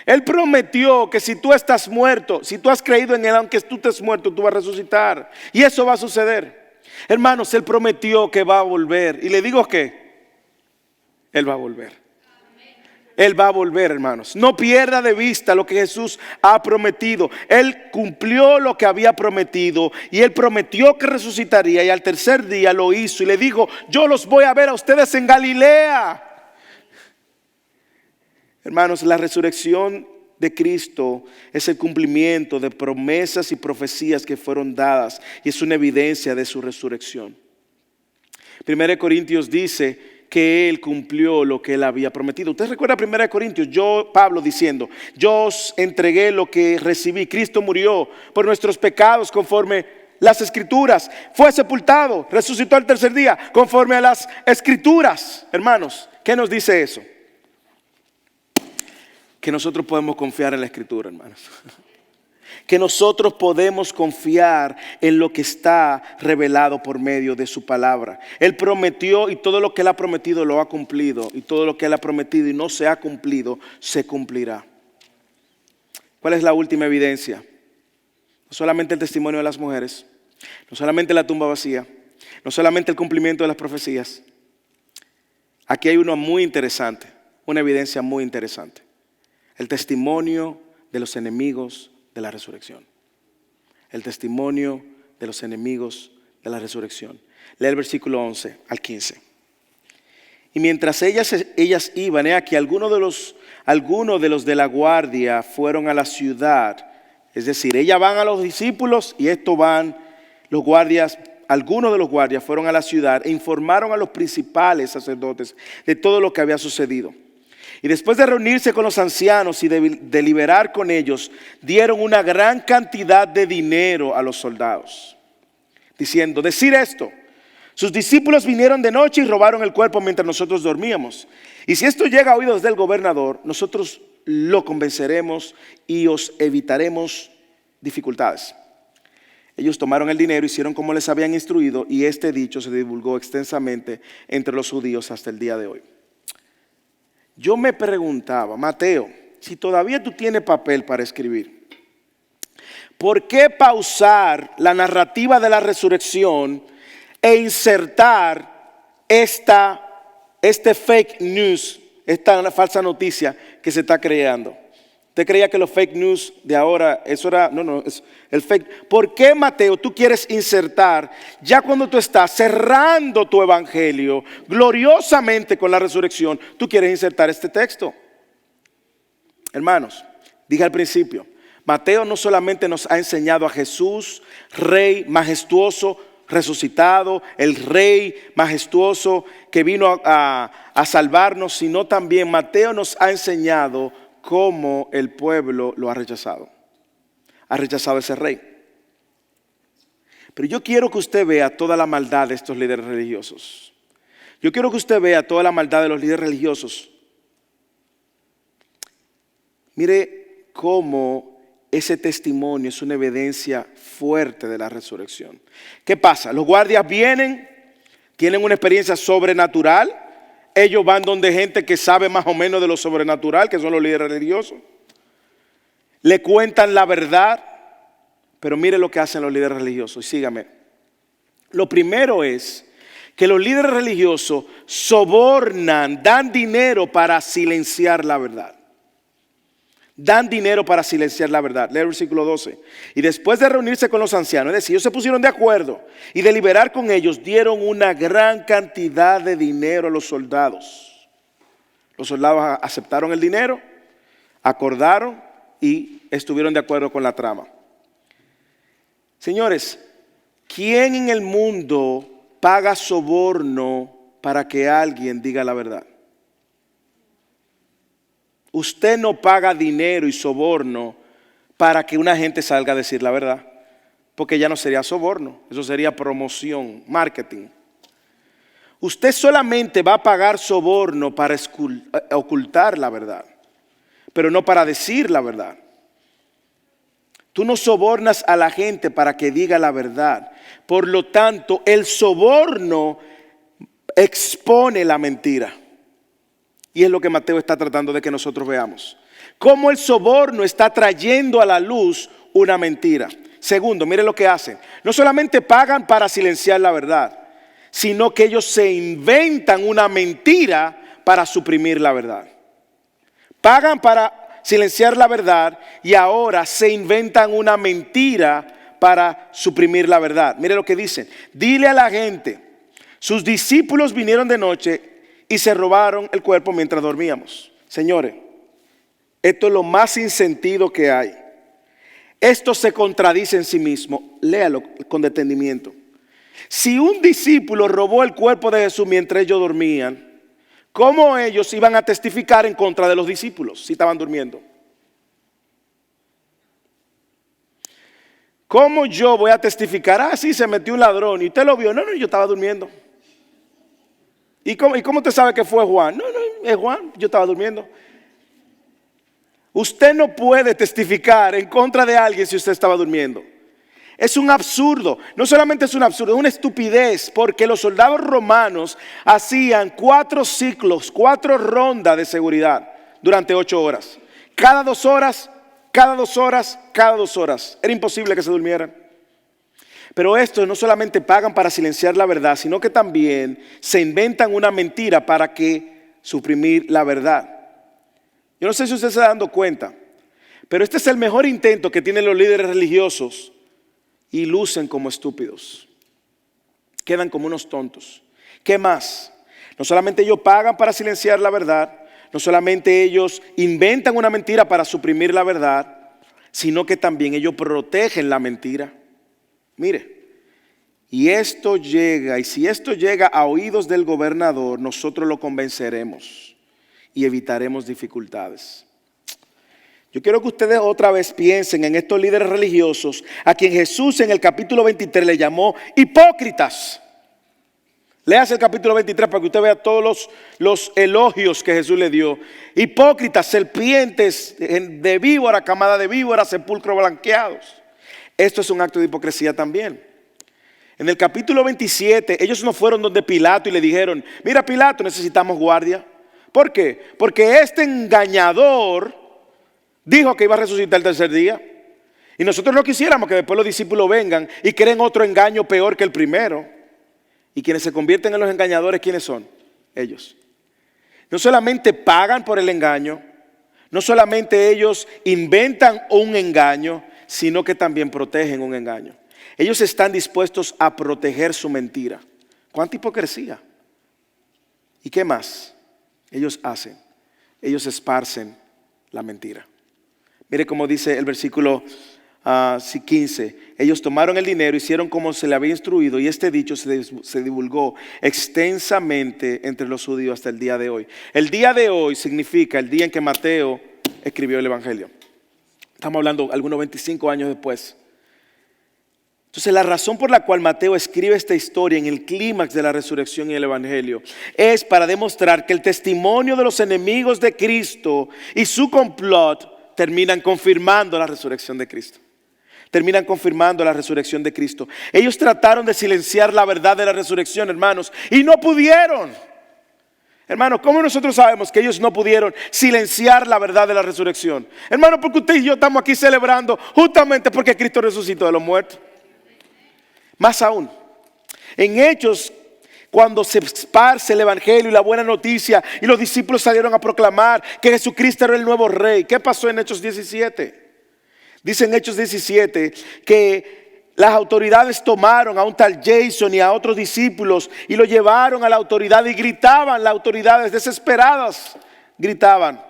Él prometió que si tú estás muerto, si tú has creído en Él, aunque tú estés muerto, tú vas a resucitar. Y eso va a suceder. Hermanos, Él prometió que va a volver. Y le digo que Él va a volver. Él va a volver, hermanos. No pierda de vista lo que Jesús ha prometido. Él cumplió lo que había prometido y Él prometió que resucitaría y al tercer día lo hizo y le dijo: yo los voy a ver a ustedes en Galilea. Hermanos, la resurrección de Cristo es el cumplimiento de promesas y profecías que fueron dadas y es una evidencia de su resurrección. 1 Corintios dice que Él cumplió lo que Él había prometido. Usted recuerda 1 Corintios, Pablo diciendo: yo os entregué lo que recibí. Cristo murió por nuestros pecados conforme las Escrituras. Fue sepultado, resucitó al tercer día conforme a las Escrituras. Hermanos, ¿qué nos dice eso? Que nosotros podemos confiar en la Escritura, hermanos. Que nosotros podemos confiar en lo que está revelado por medio de su palabra. Él prometió y todo lo que Él ha prometido lo ha cumplido. Y todo lo que Él ha prometido y no se ha cumplido, se cumplirá. ¿Cuál es la última evidencia? No solamente el testimonio de las mujeres, no solamente la tumba vacía, no solamente el cumplimiento de las profecías. Aquí hay uno muy interesante, una evidencia muy interesante. El testimonio de los enemigos de la resurrección. El testimonio de los enemigos de la resurrección. Lee el versículo 11 al 15. Y mientras ellas iban, aquí algunos de los de la guardia fueron a la ciudad. Es decir, ellas van a los discípulos y estos van los guardias. Algunos de los guardias fueron a la ciudad e informaron a los principales sacerdotes de todo lo que había sucedido. Y después de reunirse con los ancianos y de deliberar con ellos, dieron una gran cantidad de dinero a los soldados, diciendo: decir esto: sus discípulos vinieron de noche y robaron el cuerpo mientras nosotros dormíamos. Y si esto llega a oídos del gobernador, nosotros lo convenceremos y os evitaremos dificultades. Ellos tomaron el dinero, hicieron como les habían instruido, y este dicho se divulgó extensamente entre los judíos hasta el día de hoy. Yo me preguntaba: Mateo, si todavía tú tienes papel para escribir, ¿por qué pausar la narrativa de la resurrección e insertar este fake news, esta falsa noticia que se está creando? ¿Usted creía que los fake news de ahora, eso era, no, es el fake? ¿Por qué, Mateo, tú quieres insertar, ya cuando tú estás cerrando tu evangelio gloriosamente con la resurrección, tú quieres insertar este texto? Hermanos, dije al principio, Mateo no solamente nos ha enseñado a Jesús, Rey majestuoso, resucitado, el Rey majestuoso que vino a salvarnos, sino también Mateo nos ha enseñado cómo el pueblo lo ha rechazado. Ha rechazado a ese rey. Pero yo quiero que usted vea toda la maldad de estos líderes religiosos. Yo quiero que usted vea toda la maldad de los líderes religiosos. Mire cómo ese testimonio es una evidencia fuerte de la resurrección. ¿Qué pasa? Los guardias vienen, tienen una experiencia sobrenatural. Ellos van donde gente que sabe más o menos de lo sobrenatural, que son los líderes religiosos. Le cuentan la verdad, pero mire lo que hacen los líderes religiosos. Y sígame. Lo primero es que los líderes religiosos sobornan, dan dinero para silenciar la verdad. Dan dinero para silenciar la verdad. Lee el versículo 12. Y después de reunirse con los ancianos, es decir, ellos se pusieron de acuerdo y deliberar con ellos, dieron una gran cantidad de dinero a los soldados. Los soldados aceptaron el dinero, acordaron y estuvieron de acuerdo con la trama. Señores, ¿quién en el mundo paga soborno para que alguien diga la verdad? Usted no paga dinero y soborno para que una gente salga a decir la verdad, porque ya no sería soborno, eso sería promoción, marketing. Usted solamente va a pagar soborno para ocultar la verdad, pero no para decir la verdad. Tú no sobornas a la gente para que diga la verdad. Por lo tanto, el soborno expone la mentira. Y es lo que Mateo está tratando de que nosotros veamos. Cómo el soborno está trayendo a la luz una mentira. Segundo, mire lo que hacen. No solamente pagan para silenciar la verdad, sino que ellos se inventan una mentira para suprimir la verdad. Pagan para silenciar la verdad y ahora se inventan una mentira para suprimir la verdad. Mire lo que dicen. Dile a la gente, sus discípulos vinieron de noche y se robaron el cuerpo mientras dormíamos. Señores, esto es lo más sin sentido que hay. Esto se contradice en sí mismo. Léalo con detenimiento. Si un discípulo robó el cuerpo de Jesús mientras ellos dormían, ¿cómo ellos iban a testificar en contra de los discípulos si estaban durmiendo? ¿Cómo yo voy a testificar? Ah, sí, se metió un ladrón y usted lo vio. No, yo estaba durmiendo. ¿Y cómo usted sabe que fue Juan? No, es Juan, yo estaba durmiendo. Usted no puede testificar en contra de alguien si usted estaba durmiendo. Es un absurdo. No solamente es un absurdo, es una estupidez, porque los soldados romanos hacían 4 ciclos, 4 rondas de seguridad durante 8 horas. Cada 2 horas, cada 2 horas, cada 2 horas. Era imposible que se durmieran. Pero estos no solamente pagan para silenciar la verdad, sino que también se inventan una mentira para suprimir la verdad. Yo no sé si usted se está dando cuenta, pero este es el mejor intento que tienen los líderes religiosos y lucen como estúpidos. Quedan como unos tontos. ¿Qué más? No solamente ellos pagan para silenciar la verdad, no solamente ellos inventan una mentira para suprimir la verdad, sino que también ellos protegen la mentira. Mire, y si esto llega a oídos del gobernador, nosotros lo convenceremos y evitaremos dificultades. Yo quiero que ustedes otra vez piensen en estos líderes religiosos a quien Jesús en el capítulo 23 le llamó hipócritas. Léase el capítulo 23 para que usted vea todos los elogios que Jesús le dio. Hipócritas, serpientes de víbora, camada de víbora, sepulcros blanqueados. Esto es un acto de hipocresía también. En el capítulo 27, ellos no fueron donde Pilato y le dijeron, mira Pilato, necesitamos guardia. ¿Por qué? Porque este engañador dijo que iba a resucitar el tercer día. Y nosotros no quisiéramos que después los discípulos vengan y creen otro engaño peor que el primero. Y quienes se convierten en los engañadores, ¿quiénes son? Ellos. No solamente pagan por el engaño, no solamente ellos inventan un engaño, sino que también protegen un engaño. Ellos están dispuestos a proteger su mentira. ¿Cuánta hipocresía? ¿Y qué más ellos hacen? Ellos esparcen la mentira. Mire cómo dice el versículo 15. Ellos tomaron el dinero, hicieron como se le había instruido y este dicho se divulgó extensamente entre los judíos hasta el día de hoy. El día de hoy significa el día en que Mateo escribió el Evangelio. Estamos hablando algunos 25 años después. Entonces la razón por la cual Mateo escribe esta historia en el clímax de la resurrección y el Evangelio es para demostrar que el testimonio de los enemigos de Cristo y su complot terminan confirmando la resurrección de Cristo. Terminan confirmando la resurrección de Cristo. Ellos trataron de silenciar la verdad de la resurrección, hermanos, y no pudieron. Hermanos, ¿cómo nosotros sabemos que ellos no pudieron silenciar la verdad de la resurrección? Hermanos, porque usted y yo estamos aquí celebrando justamente porque Cristo resucitó de los muertos. Más aún, en Hechos, cuando se esparce el Evangelio y la buena noticia y los discípulos salieron a proclamar que Jesucristo era el nuevo rey, ¿qué pasó en Hechos 17? Dice en Hechos 17 que las autoridades tomaron a un tal Jason y a otros discípulos y lo llevaron a la autoridad y gritaban, las autoridades desesperadas gritaban,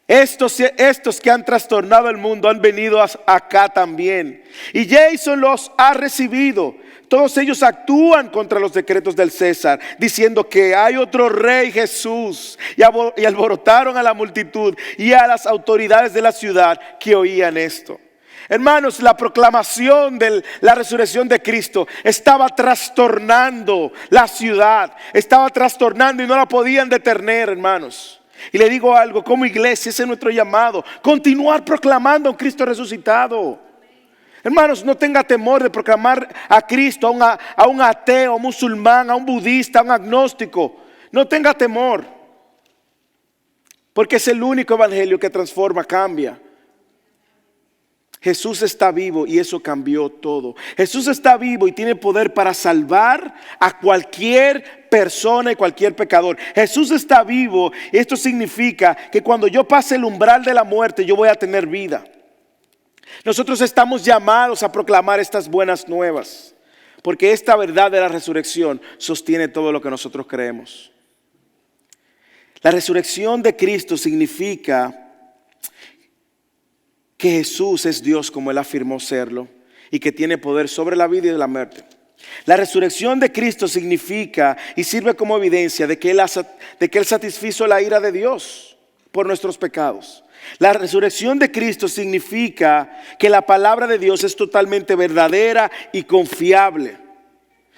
estos que han trastornado el mundo han venido acá también. Y Jason los ha recibido. Todos ellos actúan contra los decretos del César, diciendo que hay otro rey, Jesús. Y alborotaron a la multitud y a las autoridades de la ciudad que oían esto. Hermanos, la proclamación de la resurrección de Cristo estaba trastornando la ciudad. Estaba trastornando y no la podían detener, hermanos. Y le digo algo, como iglesia, ese es nuestro llamado, continuar proclamando a un Cristo resucitado. Hermanos, no tenga temor de proclamar a Cristo, a un ateo, a un musulmán, a un budista, a un agnóstico. No tenga temor, porque es el único evangelio que transforma, cambia. Jesús está vivo y eso cambió todo. Jesús está vivo y tiene poder para salvar a cualquier persona y cualquier pecador. Jesús está vivo y esto significa que cuando yo pase el umbral de la muerte yo voy a tener vida. Nosotros estamos llamados a proclamar estas buenas nuevas, porque esta verdad de la resurrección sostiene todo lo que nosotros creemos. La resurrección de Cristo significa que Jesús es Dios como Él afirmó serlo y que tiene poder sobre la vida y la muerte. La resurrección de Cristo significa y sirve como evidencia de que Él satisfizo la ira de Dios por nuestros pecados. La resurrección de Cristo significa que la palabra de Dios es totalmente verdadera y confiable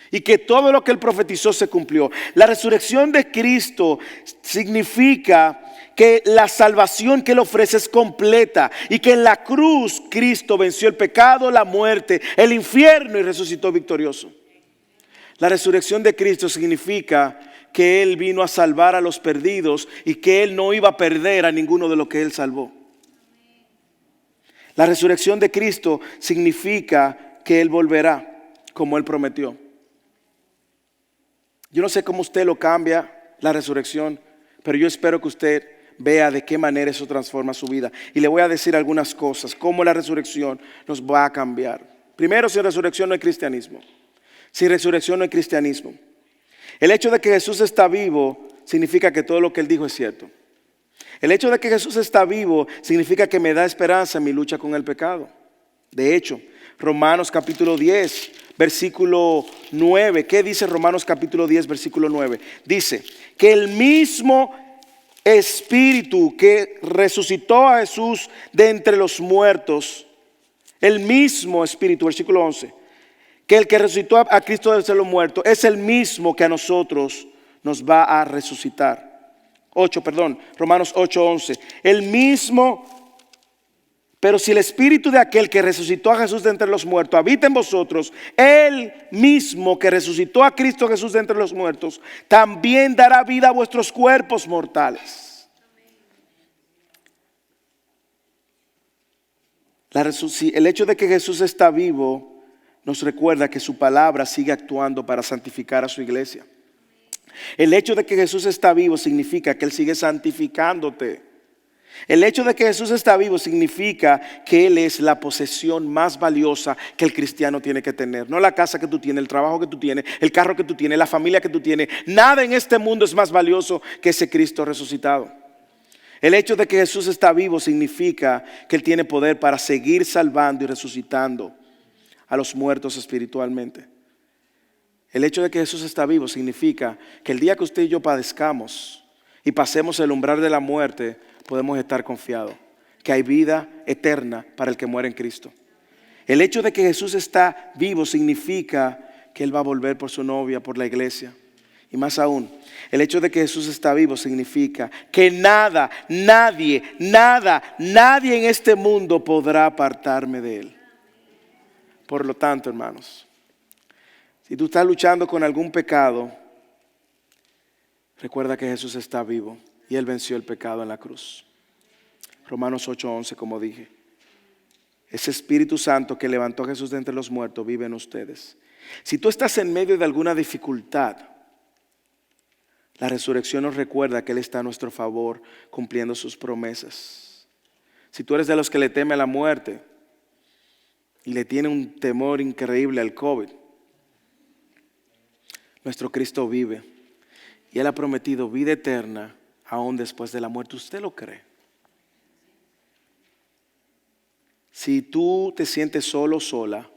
y que todo lo que Él profetizó se cumplió. La resurrección de Cristo significa que la salvación que Él ofrece es completa y que en la cruz Cristo venció el pecado, la muerte, el infierno y resucitó victorioso. La resurrección de Cristo significa que Él vino a salvar a los perdidos y que Él no iba a perder a ninguno de los que Él salvó. La resurrección de Cristo significa que Él volverá como Él prometió. Yo no sé cómo usted lo cambia, la resurrección, pero yo espero que usted vea de qué manera eso transforma su vida. Y le voy a decir algunas cosas, cómo la resurrección nos va a cambiar. Primero, sin resurrección no hay cristianismo. Sin resurrección no hay cristianismo. El hecho de que Jesús está vivo significa que todo lo que Él dijo es cierto. El hecho de que Jesús está vivo significa que me da esperanza en mi lucha con el pecado. De hecho, Romanos capítulo 10, versículo 9. ¿Qué dice Romanos capítulo 10, versículo 9? Dice que el mismo Espíritu que resucitó a Jesús de entre los muertos, el mismo Espíritu, versículo 11, que el que resucitó a Cristo de entre los muertos es el mismo que a nosotros nos va a resucitar. Romanos 8, 11. El mismo. Pero si el Espíritu de aquel que resucitó a Jesús de entre los muertos habita en vosotros, Él mismo que resucitó a Cristo Jesús de entre los muertos, también dará vida a vuestros cuerpos mortales. El hecho de que Jesús está vivo nos recuerda que su palabra sigue actuando para santificar a su iglesia. El hecho de que Jesús está vivo significa que Él sigue santificándote. El hecho de que Jesús está vivo significa que Él es la posesión más valiosa que el cristiano tiene que tener. No la casa que tú tienes, el trabajo que tú tienes, el carro que tú tienes, la familia que tú tienes. Nada en este mundo es más valioso que ese Cristo resucitado. El hecho de que Jesús está vivo significa que Él tiene poder para seguir salvando y resucitando a los muertos espiritualmente. El hecho de que Jesús está vivo significa que el día que usted y yo padezcamos y pasemos el umbral de la muerte, podemos estar confiados que hay vida eterna para el que muere en Cristo. El hecho de que Jesús está vivo significa que Él va a volver por su novia, por la iglesia. Y más aún, el hecho de que Jesús está vivo significa que nadie en este mundo podrá apartarme de Él. Por lo tanto, hermanos, si tú estás luchando con algún pecado, recuerda que Jesús está vivo. Y Él venció el pecado en la cruz. Romanos 8:11, como dije. Ese Espíritu Santo que levantó a Jesús de entre los muertos vive en ustedes. Si tú estás en medio de alguna dificultad, la resurrección nos recuerda que Él está a nuestro favor cumpliendo sus promesas. Si tú eres de los que le teme a la muerte y le tiene un temor increíble al COVID, nuestro Cristo vive. Y Él ha prometido vida eterna aún después de la muerte. ¿Usted lo cree? Si tú te sientes solo, sola,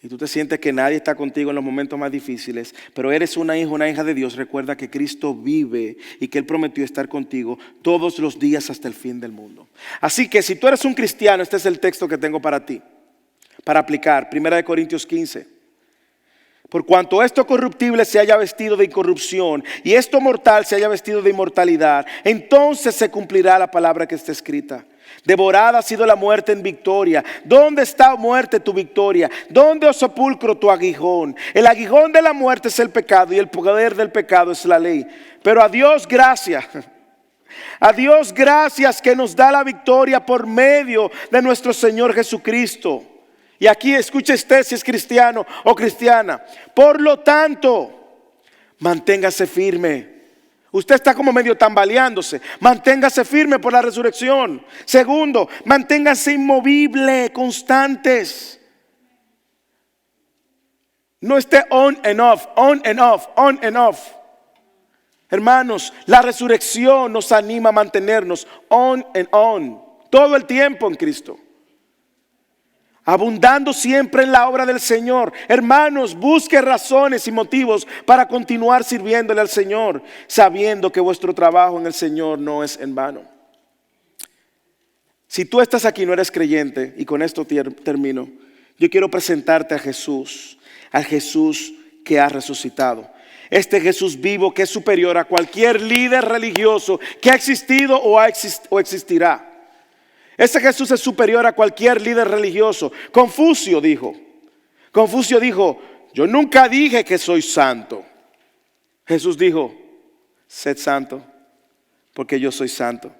y tú te sientes que nadie está contigo en los momentos más difíciles, pero eres una hija de Dios, recuerda que Cristo vive y que Él prometió estar contigo todos los días hasta el fin del mundo. Así que si tú eres un cristiano, este es el texto que tengo para ti, para aplicar. 1 Corintios 15. Por cuanto esto corruptible se haya vestido de incorrupción y esto mortal se haya vestido de inmortalidad, entonces se cumplirá la palabra que está escrita. Devorada ha sido la muerte en victoria. ¿Dónde está, muerte, tu victoria? ¿Dónde, oh sepulcro, tu aguijón? El aguijón de la muerte es el pecado y el poder del pecado es la ley. Pero a Dios gracias. A Dios gracias que nos da la victoria por medio de nuestro Señor Jesucristo. Y aquí escuche usted si es cristiano o cristiana. Por lo tanto, manténgase firme. Usted está como medio tambaleándose. Manténgase firme por la resurrección. Segundo, manténgase inmovible, constantes. No esté on and off, on and off, on and off. Hermanos, la resurrección nos anima a mantenernos on and on, todo el tiempo en Cristo. Abundando siempre en la obra del Señor. Hermanos, busque razones y motivos para continuar sirviéndole al Señor, sabiendo que vuestro trabajo en el Señor no es en vano. Si tú estás aquí y no eres creyente, y con esto termino, yo quiero presentarte a Jesús, al Jesús que ha resucitado. Este Jesús vivo que es superior a cualquier líder religioso que ha existido o existirá. Este Jesús es superior a cualquier líder religioso. Confucio dijo, yo nunca dije que soy santo. Jesús dijo, sed santo, porque yo soy santo.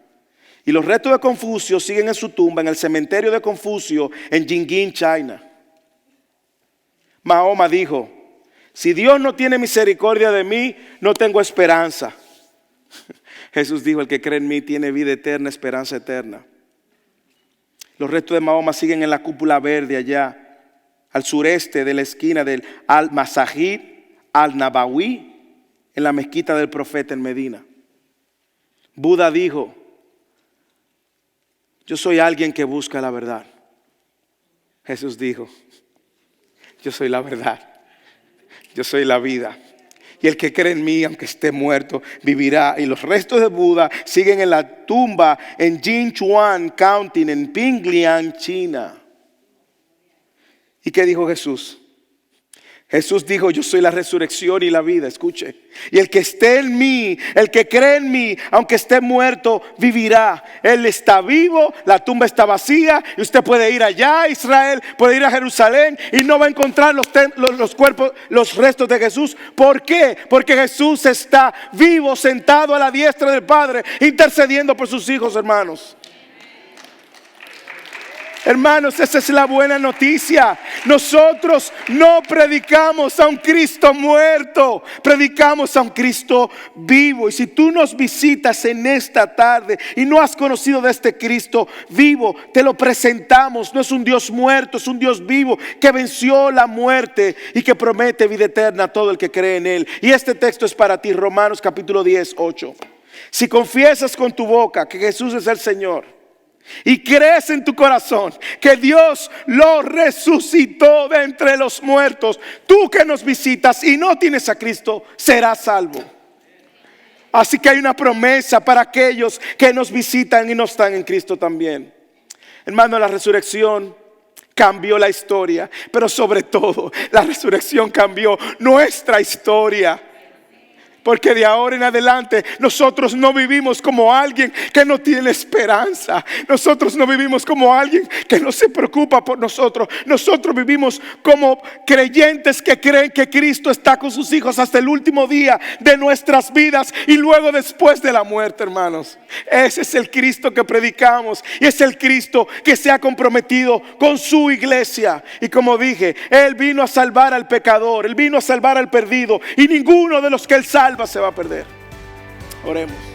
Y los restos de Confucio siguen en su tumba, en el cementerio de Confucio, en Jingin, China. Mahoma dijo, si Dios no tiene misericordia de mí, no tengo esperanza. Jesús dijo, el que cree en mí tiene vida eterna, esperanza eterna. Los restos de Mahoma siguen en la cúpula verde allá, al sureste de la esquina del Al-Masajid Al-Nabawi, en la mezquita del profeta en Medina. Buda dijo, yo soy alguien que busca la verdad. Jesús dijo, yo soy la verdad. Yo soy la vida. Y el que cree en mí, aunque esté muerto, vivirá. Y los restos de Buda siguen en la tumba en Jinchuan County, en Pingliang, China. ¿Y qué dijo Jesús? Jesús dijo, yo soy la resurrección y la vida, escuche. Y el que esté en mí, el que cree en mí, aunque esté muerto, vivirá. Él está vivo, la tumba está vacía y usted puede ir allá a Israel, puede ir a Jerusalén y no va a encontrar los cuerpos, los restos de Jesús. ¿Por qué? Porque Jesús está vivo, sentado a la diestra del Padre, intercediendo por sus hijos, hermanos. Hermanos, esa es la buena noticia. Nosotros no predicamos a un Cristo muerto, predicamos a un Cristo vivo. Y si tú nos visitas en esta tarde y no has conocido de este Cristo vivo, te lo presentamos. No es un Dios muerto, es un Dios vivo que venció la muerte y que promete vida eterna a todo el que cree en Él. Y este texto es para ti, Romanos capítulo 10, 8. Si confiesas con tu boca que Jesús es el Señor y crees en tu corazón que Dios lo resucitó de entre los muertos, tú que nos visitas y no tienes a Cristo, serás salvo. Así que hay una promesa para aquellos que nos visitan y no están en Cristo también. Hermano, la resurrección cambió la historia, pero sobre todo la resurrección cambió nuestra historia. Porque de ahora en adelante nosotros no vivimos como alguien que no tiene esperanza. Nosotros no vivimos como alguien que no se preocupa por nosotros. Nosotros vivimos como creyentes que creen que Cristo está con sus hijos hasta el último día de nuestras vidas y luego después de la muerte, hermanos. Ese es el Cristo que predicamos y es el Cristo que se ha comprometido con su iglesia. Y como dije, Él vino a salvar al pecador, Él vino a salvar al perdido y ninguno de los que Él salva se va a perder. Oremos.